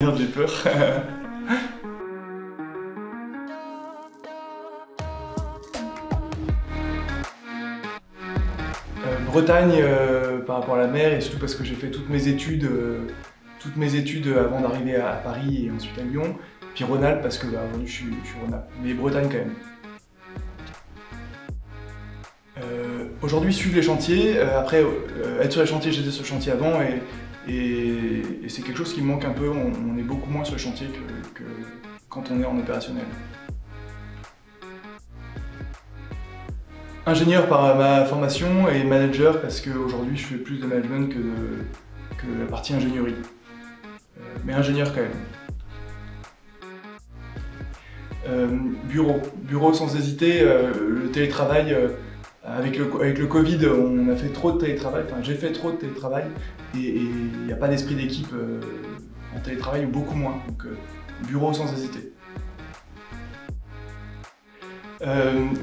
Merde, j'ai peur. Bretagne par rapport à la mer et surtout parce que j'ai fait toutes mes études avant d'arriver à Paris et ensuite à Lyon. Puis Rhône-Alpes parce que aujourd'hui je suis Rhône-Alpes. Mais Bretagne quand même. Aujourd'hui suivre les chantiers, après être sur les chantiers, j'étais sur le chantier avant et c'est quelque chose qui me manque un peu, on est beaucoup moins sur le chantier que quand on est en opérationnel. Ingénieur par ma formation et manager parce qu'aujourd'hui je fais plus de management que la partie ingénierie. Mais ingénieur quand même. Bureau sans hésiter, le télétravail, avec le Covid on a fait trop de télétravail, enfin j'ai fait trop de télétravail et il n'y a pas d'esprit d'équipe en télétravail ou beaucoup moins, donc bureau sans hésiter.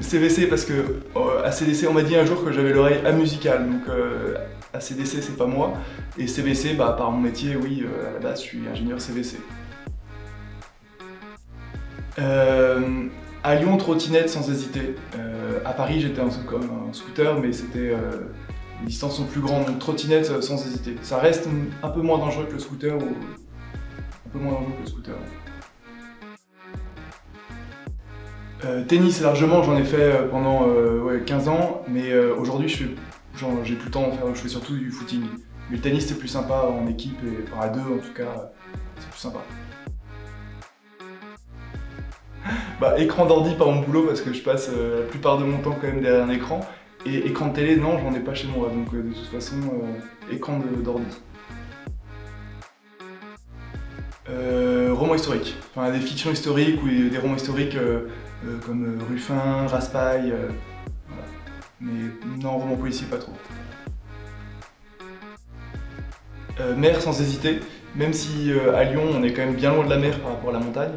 CVC parce que à CDC on m'a dit un jour que j'avais l'oreille amusicale, donc ACDC c'est pas moi, et CVC par mon métier oui, à la base je suis ingénieur CVC. À Lyon, trottinette sans hésiter. À Paris j'étais en scooter mais les distances sont plus grandes, donc trottinette sans hésiter. Ça reste un peu moins dangereux que le scooter. Tennis largement, j'en ai fait pendant 15 ans, mais aujourd'hui j'ai plus le temps d'en faire, je fais surtout du footing. Mais le tennis c'est plus sympa en équipe, enfin à deux en tout cas, c'est plus sympa. Écran d'ordi par mon boulot parce que je passe la plupart de mon temps quand même derrière un écran. Et écran de télé, non, j'en ai pas chez moi, donc de toute façon, écran d'ordi. Romans historiques, enfin des fictions historiques ou des romans historiques comme Ruffin, Raspail, voilà. Mais non, roman policier pas trop. Mer sans hésiter, même si à Lyon on est quand même bien loin de la mer par rapport à la montagne.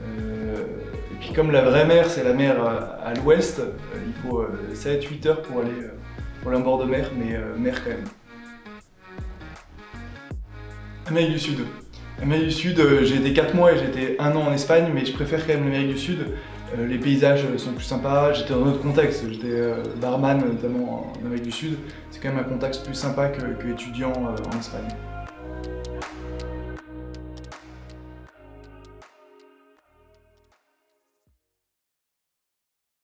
Et puis comme la vraie mer c'est la mer à l'ouest, il faut 7-8 heures pour aller en bord de mer, mais mer quand même. Amérique du Sud. Amérique du Sud, j'ai été 4 mois et j'ai été 1 an en Espagne, mais je préfère quand même l'Amérique du Sud. Les paysages sont plus sympas, j'étais dans un autre contexte, j'étais barman notamment en Amérique du Sud. C'est quand même un contexte plus sympa que étudiant en Espagne.